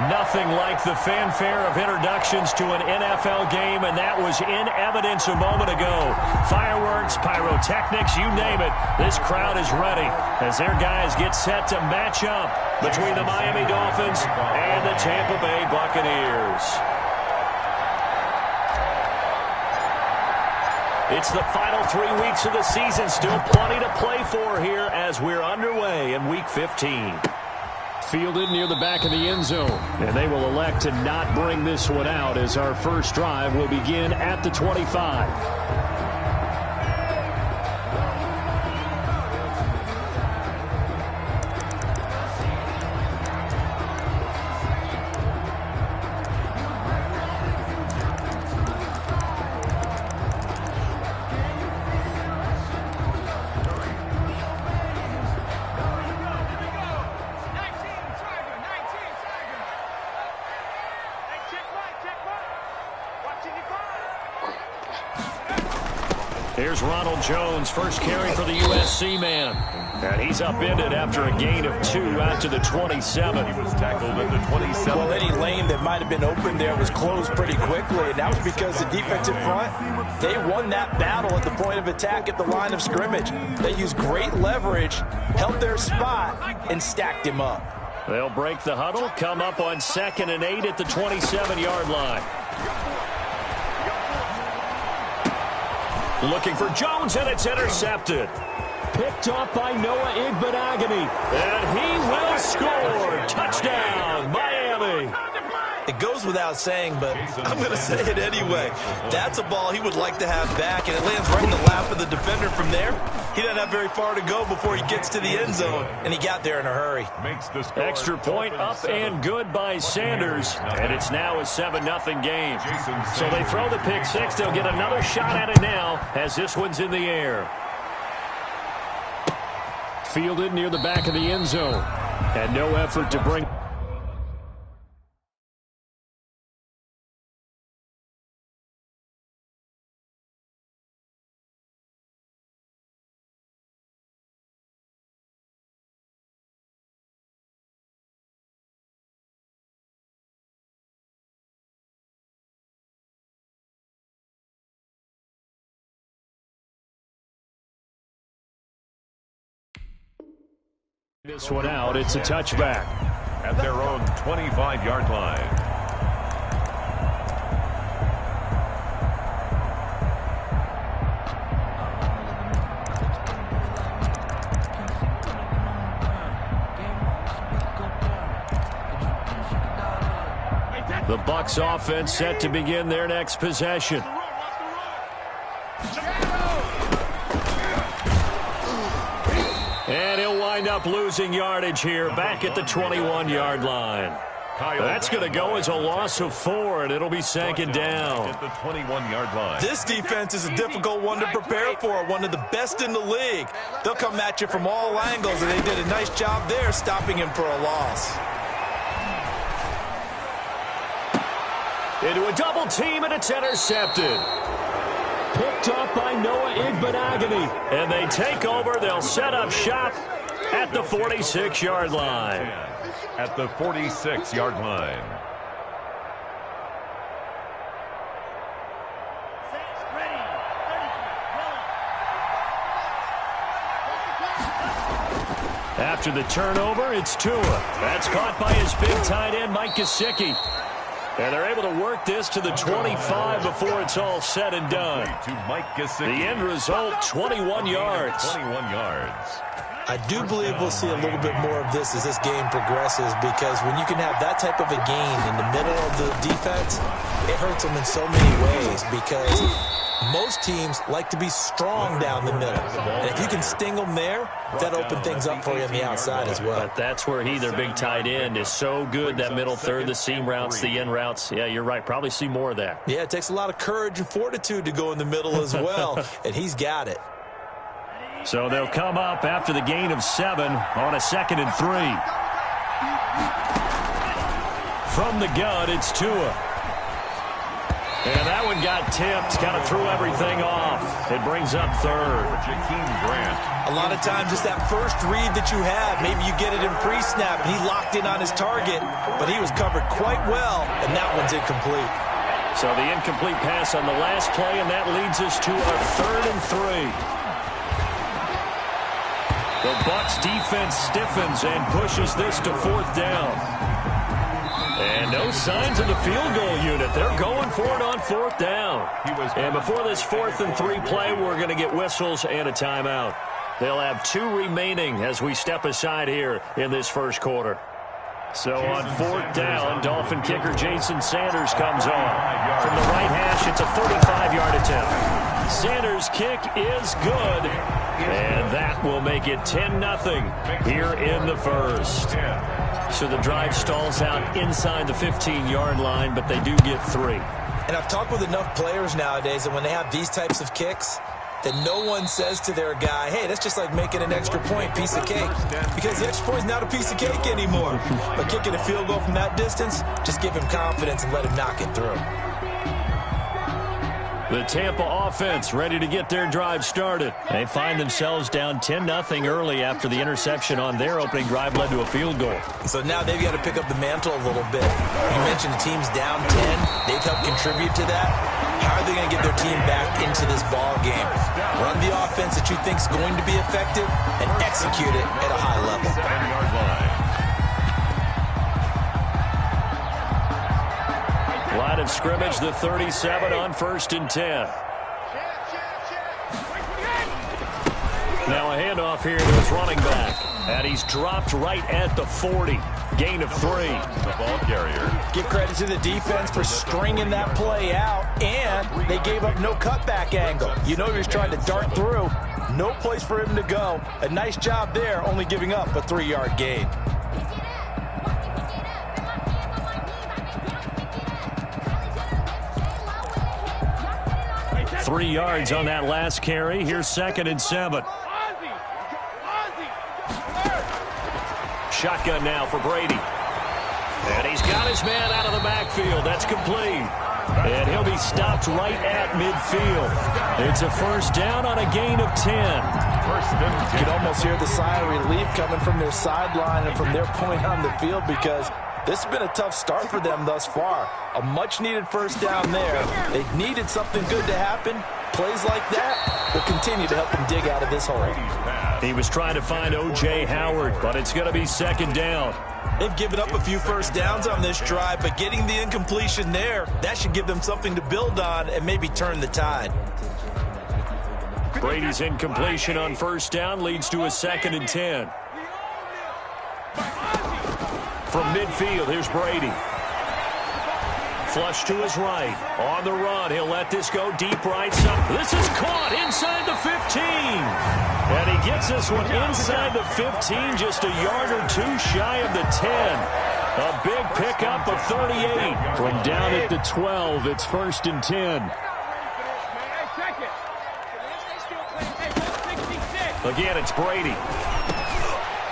Nothing like the fanfare of introductions to an NFL game, and that was in evidence a moment ago. Fireworks, pyrotechnics, you name it. This crowd is ready as their guys get set to match up between the Miami Dolphins and the Tampa Bay Buccaneers. It's the final 3 weeks of the season. Still plenty to play for here as we're underway in Week 15. Fielded near the back of the end zone. And they will elect to not bring this one out as our first drive will begin at the 25. Here's Ronald Jones, first carry for the USC man. And he's upended after a gain of 2 out to the 27. He was tackled at the 27. Well, any lane that might have been open there was closed pretty quickly, and that was because the defensive front, they won that battle at the point of attack at the line of scrimmage. They used great leverage, held their spot, and stacked him up. They'll break the huddle, come up on 2nd and 8 at the 27-yard line. Looking for Jones, and it's intercepted. Picked off by Noah Igbenogany. And he will score. Touchdown, Miami. It goes without saying, but I'm going to say it anyway. That's a ball he would like to have back, and it lands right in the lap of the defender from there. He doesn't have very far to go before he gets to the end zone, and he got there in a hurry. Extra point up and good by Sanders, and it's now a 7-0 game. So they throw the pick six. They'll get another shot at it now as this one's in the air. Fielded near the back of the end zone, and no effort to bring. This one out, it's a touchback. At their own 25-yard line. The Bucs offense set to begin their next possession. And he'll wind up losing yardage here back at the 21-yard line. That's going to go as a loss of 4, and it'll be second down. At the 21-yard line. This defense is a difficult one to prepare for, one of the best in the league. They'll come at you from all angles, and they did a nice job there stopping him for a loss. Into a double team, and it's intercepted. Picked off by Noah Igbenogany. And they take over. They'll set up shop at the 46-yard line. At the 46-yard line. After the turnover, it's Tua. That's caught by his big tight end, Mike Gesicki. And they're able to work this to the 25 before it's all said and done. The end result, 21 yards. 21 yards. I do believe we'll see a little bit more of this as this game progresses, because when you can have that type of a gain in the middle of the defense, it hurts them in so many ways, because most teams like to be strong down the middle. And if you can sting them there, that opens things up for you on the outside as well. But that's where their big tight end, is so good, that middle third, the seam routes, the in routes. Yeah, you're right. Probably see more of that. Yeah, it takes a lot of courage and fortitude to go in the middle as well, and he's got it. So they'll come up after the gain of 7 on a 2nd and 3. From the gun, it's Tua. And that one got tipped, kind of threw everything off. It brings up third. A lot of times it's that first read that you have. Maybe you get it in pre-snap, and he locked in on his target, but he was covered quite well, and that one's incomplete. So the incomplete pass on the last play, and that leads us to a 3rd and 3. The Bucs defense stiffens and pushes this to 4th down. And no signs of the field goal unit. They're going for it on 4th down. And before this 4th and 3 play, we're going to get whistles and a timeout. They'll have 2 remaining as we step aside here in this first quarter. So on 4th down, Dolphin kicker Jason Sanders comes on. From the right hash, it's a 35-yard attempt. Sanders' kick is good, and that will make it 10-0 here in the first. So the drive stalls out inside the 15-yard line, but they do get 3. And I've talked with enough players nowadays that when they have these types of kicks, that no one says to their guy, hey, that's just like making an extra point, piece of cake. Because the extra point is not a piece of cake anymore. But kicking a field goal from that distance, just give him confidence and let him knock it through. The Tampa offense ready to get their drive started. They find themselves down 10-0 early after the interception on their opening drive led to a field goal. So now they've got to pick up the mantle a little bit. You mentioned the team's down 10. They've helped contribute to that. How are they going to get their team back into this ball game? Run the offense that you think is going to be effective and execute it at a high level. 7-yard line. Line of scrimmage, the 37 on 1st and 10. Now a handoff here to his running back. And he's dropped right at the 40. Gain of 3. The ball carrier. Give credit to the defense for stringing that play out, and they gave up no cutback angle. You know he was trying to dart through. No place for him to go. A nice job there, only giving up a 3-yard gain. Three yards on that last carry. Here's 2nd and 7. Shotgun now for Brady. And he's got his man out of the backfield. That's complete. And he'll be stopped right at midfield. It's a 1st down on a gain of 10. You can almost hear the sigh of relief coming from their sideline and from their point on the field, because this has been a tough start for them thus far. A much-needed 1st down there. They needed something good to happen. Plays like that will continue to help them dig out of this hole. He was trying to find O.J. Howard, but it's going to be 2nd down. They've given up a few 1st downs on this drive, but getting the incompletion there, that should give them something to build on and maybe turn the tide. Brady's incompletion on 1st down leads to a 2nd and 10. From midfield, here's Brady. Flush to his right. On the run, he'll let this go deep right side. This is caught inside the 15. And he gets this one inside the 15, just a yard or 2 shy of the 10. A big pickup of 38. From down at the 12, it's 1st and 10. Again, it's Brady.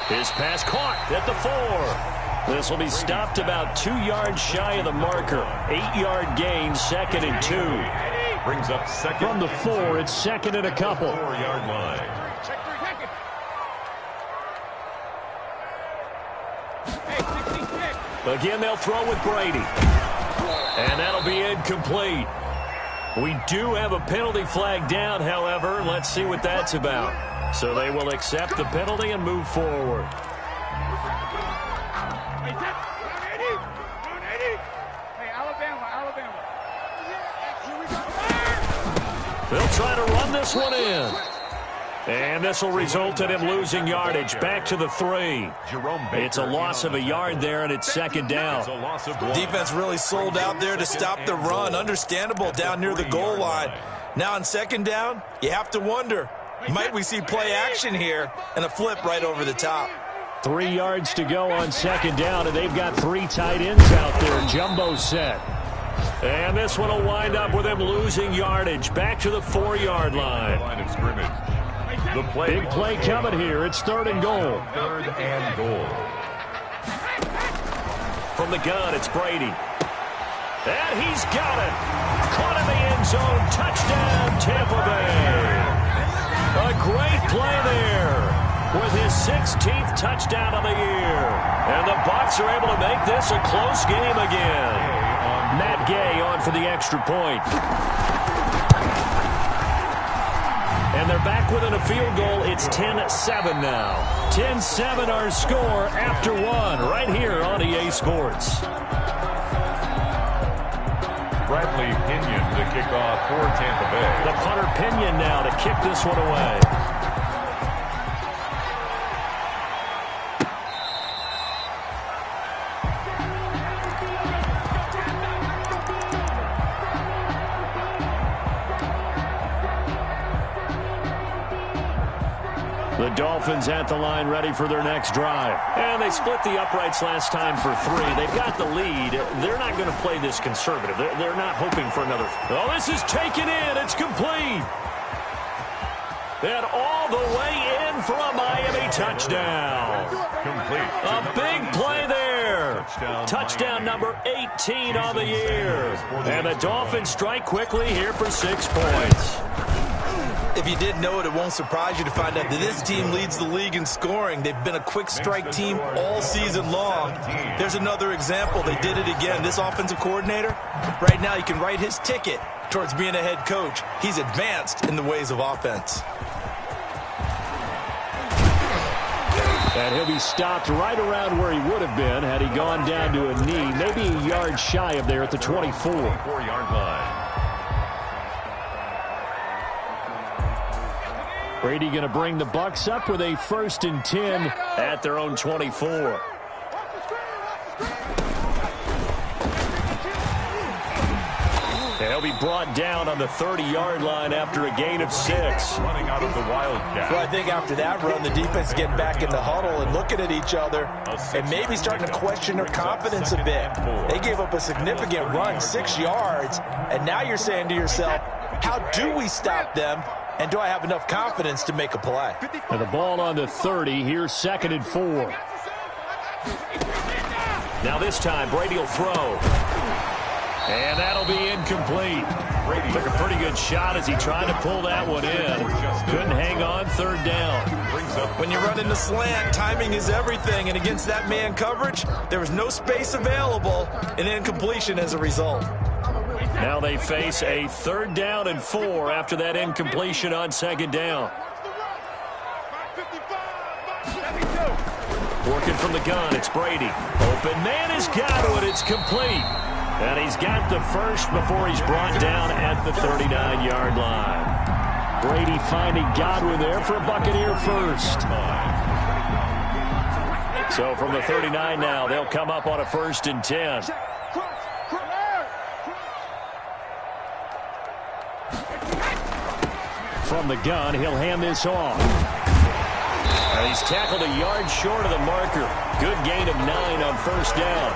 His pass caught at the 4. This will be stopped about 2 yards shy of the marker. 8-yard gain, 2nd and 2. Brings up 2nd. From the 4, it's 2nd and a couple. 4-yard line. Again, they'll throw with Brady. And that'll be incomplete. We do have a penalty flag down, however. Let's see what that's about. So they will accept the penalty and move forward. They'll try to run this one in. And this will result in him losing yardage. Back to the 3. It's a loss of a yard there, and it's 2nd down. Defense really sold out there to stop the run. Understandable down near the goal line. Now on 2nd down, you have to wonder, might we see play action here and a flip right over the top? 3 yards to go on 2nd down, and they've got 3 tight ends out there. Jumbo set. And this one will wind up with him losing yardage. Back to the 4-yard line. Line of scrimmage. Big play coming here. It's 3rd and goal. 3rd and goal. From the gun, it's Brady. And he's got it. Caught in the end zone. Touchdown, Tampa Bay. A great play there with his 16th touchdown of the year. And the Bucs are able to make this a close game again. Matt Gay on for the extra point. And they're back within a field goal. It's 10-7 now. 10-7 our score after one right here on EA Sports. Bradley Pinion to kick off for Tampa Bay. The punter Pinion now to kick this one away. The Dolphins at the line ready for their next drive. And they split the uprights last time for 3. They've got the lead. They're not going to play this conservative. They're not hoping for another. Oh, this is taken in. It's complete. And all the way in for a Miami touchdown. Complete. A big play there. Touchdown number 18 on the year. And the Dolphins strike quickly here for 6 points. If you didn't know it, it won't surprise you to find out that this team leads the league in scoring. They've been a quick strike team all season long. There's another example. They did it again. This offensive coordinator, right now, you can write his ticket towards being a head coach. He's advanced in the ways of offense. And he'll be stopped right around where he would have been had he gone down to a knee, maybe a yard shy of there at the 24. 4-yard line. Brady going to bring the Bucs up with a 1st and 10 at their own 24. They'll be brought down on the 30-yard line after a gain of 6. Running out of the Wildcat. Well, I think after that run, the defense getting back in the huddle and looking at each other and maybe starting to question their confidence a bit. They gave up a significant run, 6 yards, and now you're saying to yourself, how do we stop them? And do I have enough confidence to make a play? And the ball on the 30. Here's 2nd and 4. Now this time, Brady will throw. And that'll be incomplete. Brady took a pretty good shot as he tried to pull that one in. Couldn't hang on, 3rd down. When you run in the slant, timing is everything. And against that man coverage, there was no space available. An incompletion as a result. Now they face a 3rd down and 4 after that incompletion on 2nd down. Working from the gun, it's Brady. Open man has got it. It's complete. And he's got the first before he's brought down at the 39-yard line. Brady finding Godwin there for a Buccaneer first. So from the 39 now, they'll come up on a 1st and 10. From the gun, he'll hand this off. And he's tackled a yard short of the marker. Good gain of 9 on 1st down.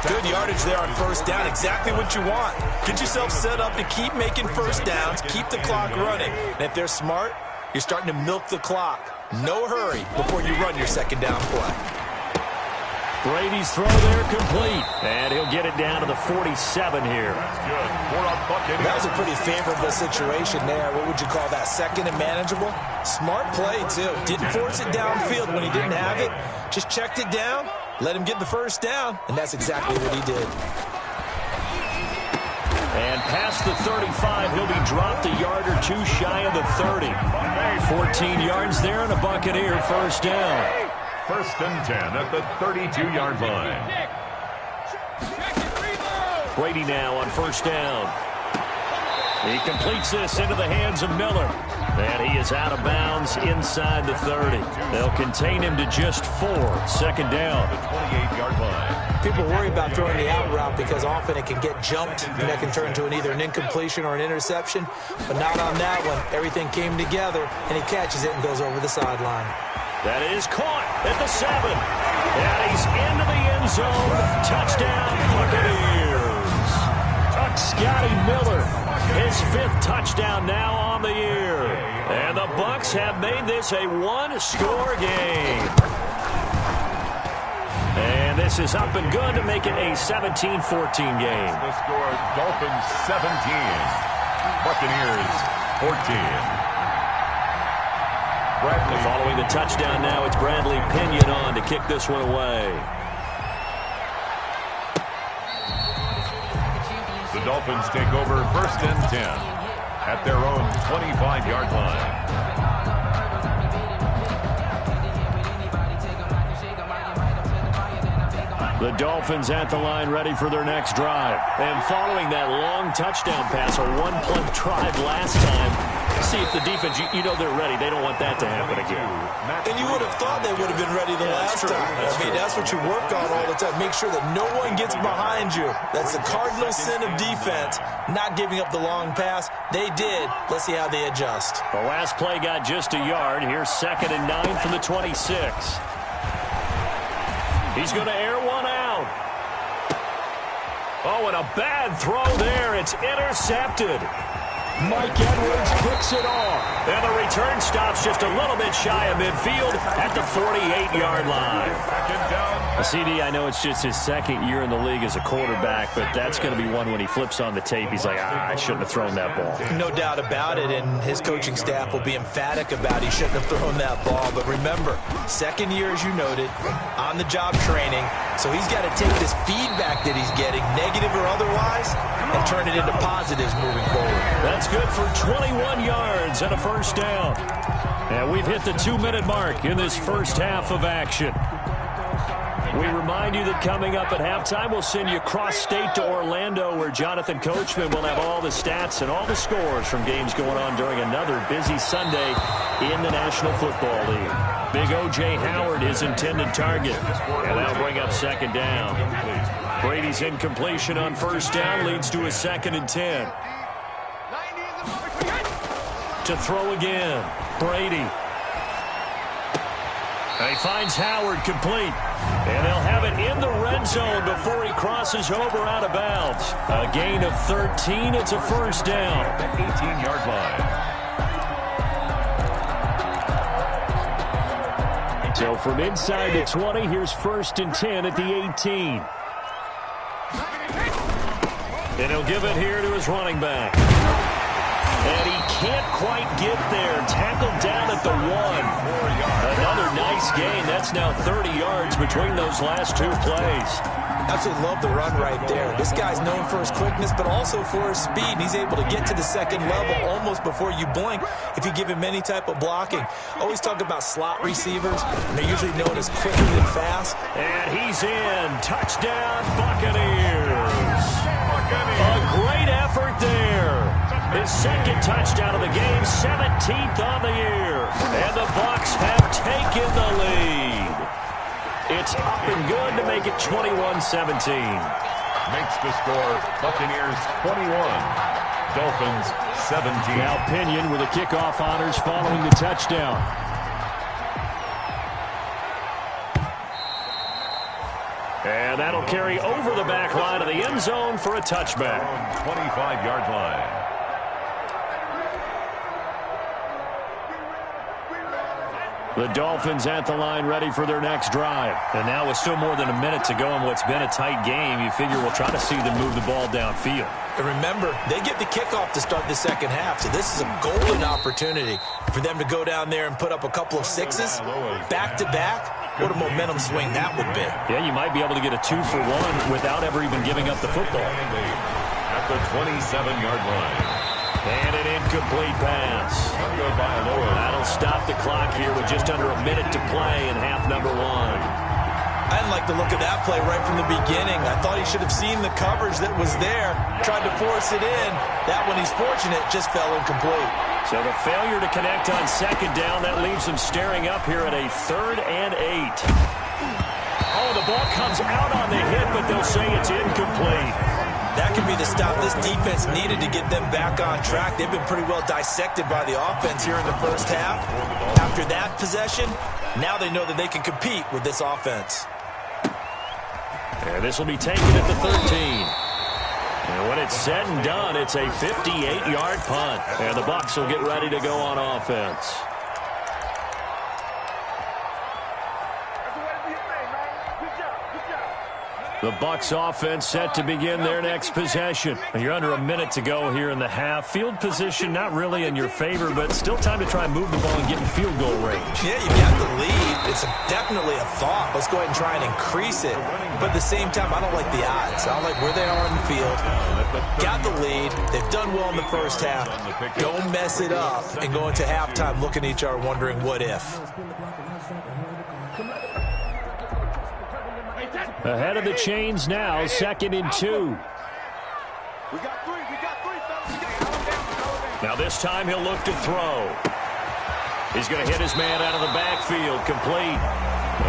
Good yardage there on 1st down. Exactly what you want. Get yourself set up to keep making 1st downs, keep the clock running. And if they're smart, you're starting to milk the clock. No hurry before you run your 2nd down play. Brady's throw there complete. And he'll get it down to the 47 here. That was a pretty favorable situation there. What would you call that? 2nd and manageable? Smart play, too. Didn't force it downfield when he didn't have it. Just checked it down, let him get the 1st down, and that's exactly what he did. And past the 35, he'll be dropped a yard or 2 shy of the 30. 14 yards there and a Buccaneer 1st down. 1st and 10 at the 32-yard line. Brady now on 1st down. He completes this into the hands of Miller. And he is out of bounds inside the 30. They'll contain him to just 4. 2nd down. The 28-yard line. People worry about throwing the out route because often it can get jumped and that can turn into either an incompletion or an interception. But not on that one. Everything came together, and he catches it and goes over the sideline. That is caught at the 7. And he's into the end zone. Touchdown, Buccaneers. Scotty Miller, his 5th touchdown now on the year. And the Bucs have made this a 1-score game. And this This is up and good to make it a 17-14 game. The score, Dolphins 17, Buccaneers 14. Bradley. Following the touchdown now, it's Bradley Pinion on to kick this one away. The Dolphins take over 1st and 10 at their own 25-yard line. The Dolphins at the line ready for their next drive. And following that long touchdown pass, a one-play drive last time, see if the defense, you know they're ready. They don't want that to happen again. And you would have thought they would have been ready the last time. That's what you work on all the time. Make sure that no one gets behind you. That's the cardinal sin of defense, not giving up the long pass. They did. Let's see how they adjust. The last play got just a yard. Here's 2nd and 9 from the 26. He's going to air one out. Oh, and a bad throw there. It's intercepted. Mike Edwards picks it off. And the return stops just a little bit shy of midfield at the 48-yard line. CD, I know it's just his 2nd year in the league as a quarterback, but that's going to be one when he flips on the tape. He's like, I shouldn't have thrown that ball. No doubt about it, and his coaching staff will be emphatic about he shouldn't have thrown that ball. But remember, 2nd year, as you noted, on-the-job training, so he's got to take this feedback that he's getting, negative or otherwise, and turn it into positives moving forward. That's good for 21 yards and a 1st down. And we've hit the 2-minute mark in this first half of action. We remind you that coming up at halftime, we'll send you cross-state to Orlando, where Jonathan Coachman will have all the stats and all the scores from games going on during another busy Sunday in the National Football League. Big O.J. Howard, his intended target, and that'll bring up 2nd down. Brady's incompletion on 1st down leads to a 2nd and 10. To throw again, Brady. And he finds Howard complete. And they'll have it in the red zone before he crosses over out of bounds. A gain of 13. It's a 1st down. 18-yard line. So from inside the 20, here's 1st and 10 at the 18. And he'll give it here to his running back. And he can't quite get there. Tackled down at the 1. Another nice gain. That's now 30 yards between those last 2 plays. Absolutely love the run right there. This guy's known for his quickness, but also for his speed. And he's able to get to the 2nd level almost before you blink if you give him any type of blocking. Always talk about slot receivers, and they're usually known as quicker than fast. And he's in. Touchdown, Buccaneers. A great effort there. His 2nd touchdown of the game, 17th on the year. And the Bucs have taken the lead. It's up and good to make it 21-17. Makes the score Buccaneers 21, Dolphins 17. Now Pinion with the kickoff honors following the touchdown. And that'll carry over the back line of the end zone for a touchback. 25-yard line. The Dolphins at the line ready for their next drive. And now with still more than a minute to go in what's been a tight game, you figure we'll try to see them move the ball downfield. And remember, they get the kickoff to start the 2nd half, so this is a golden opportunity for them to go down there and put up a couple of 6s back-to-back. What a momentum swing that would be. Yeah, you might be able to get a 2-for-1 without ever even giving up the football. At the 27-yard line. And an incomplete pass. That'll stop the clock here with just under a minute to play in half number 1. I didn't like the look of that play right from the beginning. I thought he should have seen the coverage that was there, tried to force it in. That one, he's fortunate, just fell incomplete. So the failure to connect on 2nd down, that leaves them staring up here at a 3rd and 8. Oh, the ball comes out on the hit, but they'll say it's incomplete. That could be the stop this defense needed to get them back on track. They've been pretty well dissected by the offense here in the first half. After that possession, now they know that they can compete with this offense. And this will be taken at the 13. And when it's said and done, it's a 58-yard punt. And the Bucs will get ready to go on offense. The Bucs offense set to begin their next possession. You're under a minute to go here in the half. Field position not really in your favor, but still time to try and move the ball and get in field goal range. Yeah, you've got the lead. It's definitely a thought. Let's go ahead and try and increase it. But at the same time, I don't like the odds. I don't like where they are on the field. Got the lead. They've done well in the first half. Don't mess it up and go into halftime looking at each other wondering what if. Ahead of the chains now, 2nd and 2. Now this time he'll look to throw. He's going to hit his man out of the backfield, complete.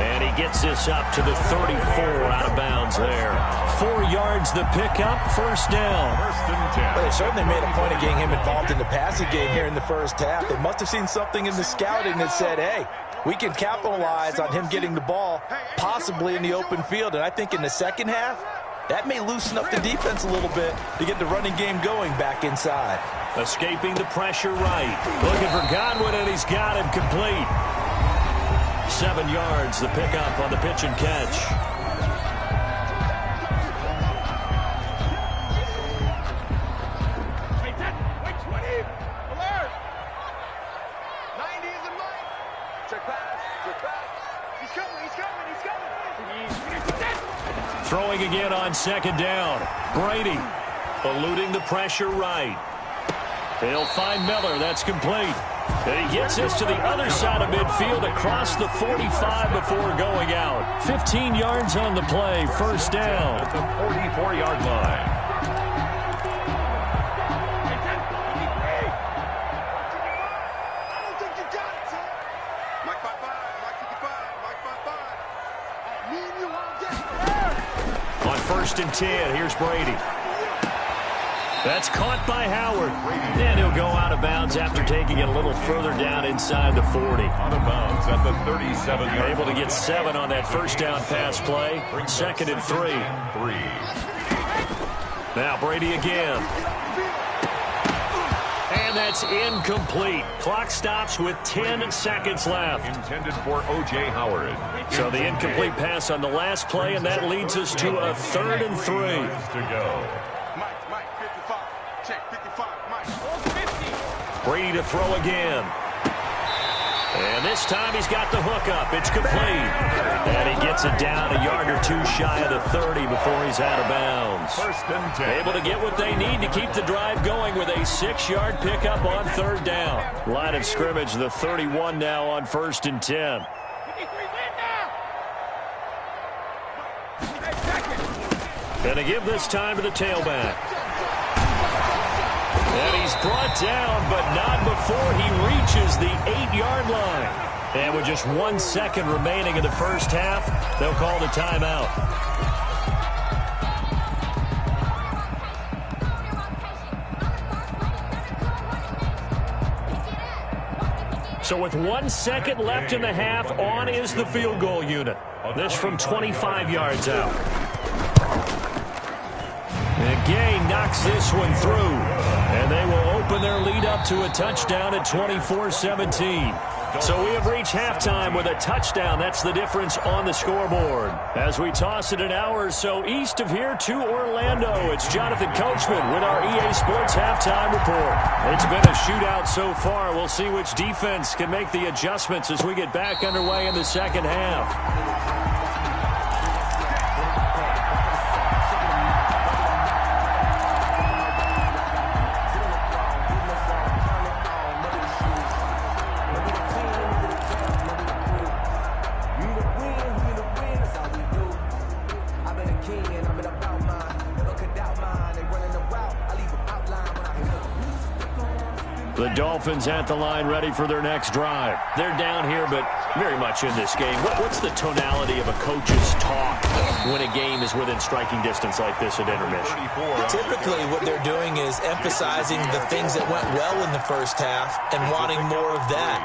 And he gets this up to the 34, out of bounds there. 4 yards the pickup, first down. Well, they certainly made a point of getting him involved in the passing game here in the first half. They must have seen something in the scouting that said, hey, we can capitalize on him getting the ball, possibly in the open field. And I think in the second half, that may loosen up the defense a little bit to get the running game going back inside. Escaping the pressure right. Looking for Godwin, and he's got him complete. 7 yards, the pickup on the pitch and catch. Throwing again on 2nd down. Brady eluding the pressure right. He'll find Miller. That's complete. And he gets this to the other side of midfield across the 45 before going out. 15 yards on the play. First down. At the 44-yard line. On 1st and 10, here's Brady. That's caught by Howard. And he'll go out of bounds after taking it a little further down inside the 40. Out of bounds at the 37-yard. Able to get 7 on that first down pass play. 2nd and 3. Now Brady again. And that's incomplete. Clock stops with 10 seconds left. Intended for O.J. Howard. So the incomplete pass on the last play, and that leads us to a 3rd and 3. To go. Brady to throw again. And this time he's got the hook up. It's complete. And he gets it down a yard or 2 shy of the 30 before he's out of bounds. 1st and 10. Able to get what they need to keep the drive going with a 6-yard pickup on 3rd down. Line of scrimmage, the 31 now on 1st and 10. Gonna give this time to the tailback. And he's brought down, but not before he reaches the 8-yard line. And with just 1 second remaining in the first half, they'll call the timeout. So with 1 second left in the half, on is the field goal unit. This from 25 yards out. And Gay knocks this one through. And they will open their lead up to a touchdown at 24-17. So we have reached halftime with a touchdown. That's the difference on the scoreboard. As we toss it an hour or so east of here to Orlando, it's Jonathan Coachman with our EA Sports Halftime Report. It's been a shootout so far. We'll see which defense can make the adjustments as we get back underway in the second half. The Dolphins at the line ready for their next drive. They're down here, but very much in this game. What's the tonality of a coach's talk when a game is within striking distance like this at intermission? Typically, what they're doing is emphasizing the things that went well in the first half and wanting more of that.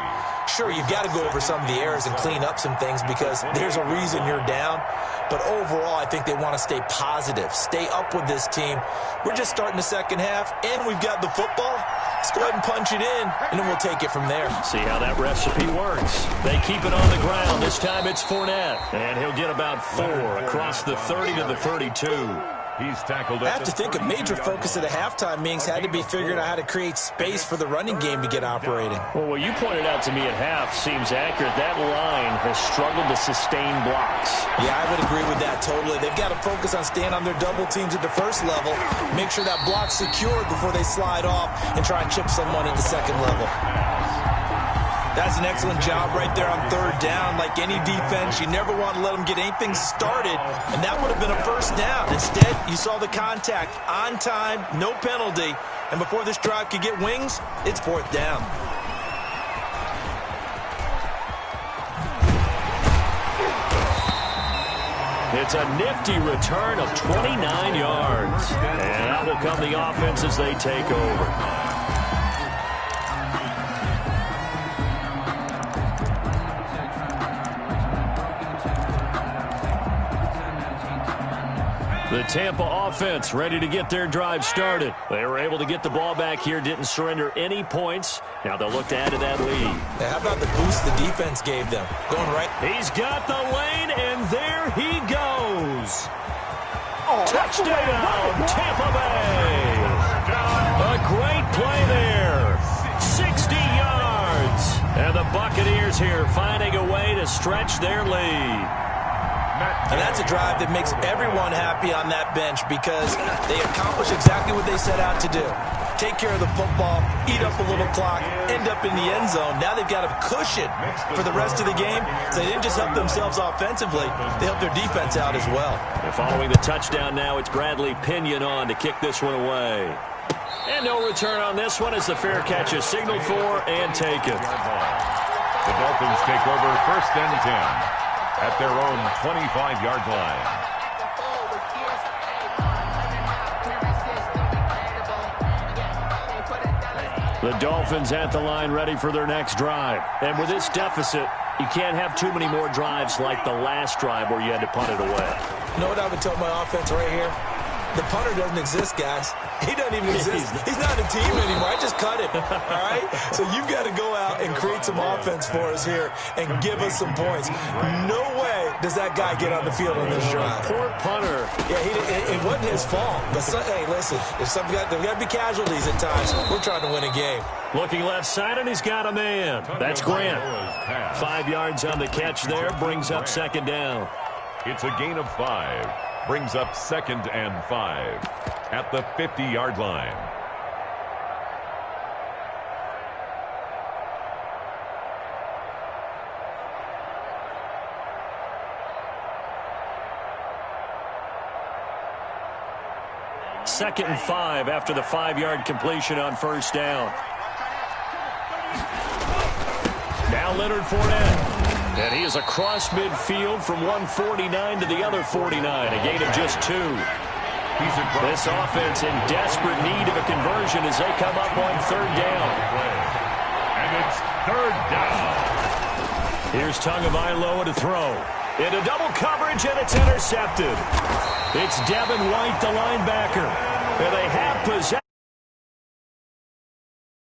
Sure, you've got to go over some of the errors and clean up some things because there's a reason you're down. But overall, I think they want to stay positive, stay up with this team. We're just starting the second half, and we've got the football. Let's go ahead and punch it in, and then we'll take it from there. See how that recipe works. They keep it on the ground. This time it's Fournette, and he'll get about 4 across the 30 to the 32. He's tackled. I have to think a major focus at the halftime, Mings, had to be figuring out how to create space for the running game to get operating. Well, what you pointed out to me at half seems accurate. That line has struggled to sustain blocks. Yeah, I would agree with that totally. They've got to focus on staying on their double teams at the first level, make sure that block's secured before they slide off and try and chip someone at the second level. That's an excellent job right there on third down. Like any defense, you never want to let them get anything started, and that would have been a first down. Instead, you saw the contact on time, no penalty, and before this drive could get wings, it's fourth down. It's a nifty return of 29 yards, and out will come the offense as they take over. The Tampa offense ready to get their drive started. They were able to get the ball back here, didn't surrender any points. Now they'll look to add to that lead. Now, how about the boost the defense gave them? Going right. He's got the lane, and there he goes. Touchdown, Tampa Bay. A great play there. 60 yards. And the Buccaneers here finding a way to stretch their lead. And that's a drive that makes everyone happy on that bench because they accomplish exactly what they set out to do. Take care of the football, eat up a little clock, end up in the end zone. Now they've got a cushion for the rest of the game. So they didn't just help themselves offensively, they helped their defense out as well. And following the touchdown now, it's Bradley Pinion on to kick this one away. And no return on this one as the fair catch is signaled for and taken. The Dolphins take over first and 10. At their own 25-yard line. The Dolphins at the line ready for their next drive. And with this deficit, you can't have too many more drives like the last drive where you had to punt it away. You know what I would tell my offense right here? The punter doesn't exist, guys. He doesn't even exist. He's not a team anymore. I just cut him, all right? So you've got to go out and create some offense for us here and give us some points. No way does that guy get on the field on this drive. Poor punter. Yeah, it wasn't his fault. But, hey, listen, there's got to be casualties at times. We're trying to win a game. Looking left side, and he's got a man. That's Grant. 5 yards on the catch there, brings up second down. It's a gain of 5. Brings up second and 5 at the 50-yard line. Second and 5 after the 5-yard completion on first down. Now Leonard Fournette. And he is across midfield from 149 to the other 49, a gain of just 2. This offense in desperate need of a conversion as they come up on third down. And it's third down. Here's Tagovailoa to throw. Into double coverage, and it's intercepted. It's Devin White, the linebacker. And they have possession.